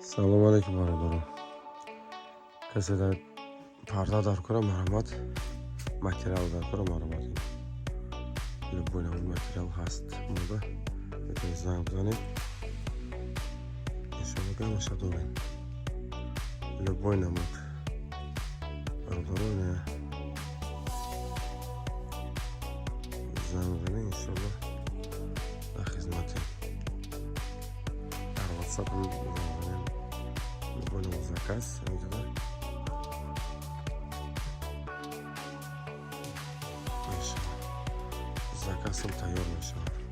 سلام علیکم برادران. کسی در پرده در کار مرمت ماتریال در کار مرمت любой نوع ماتریال هست موقع میتونید زنگ بزنید انشالله گمش دارین любой نمود برادران زنگ بزنید انشالله در خدمت در واتساپ زنگ بزنید любой نوع заказ заказ тайёр мешавад.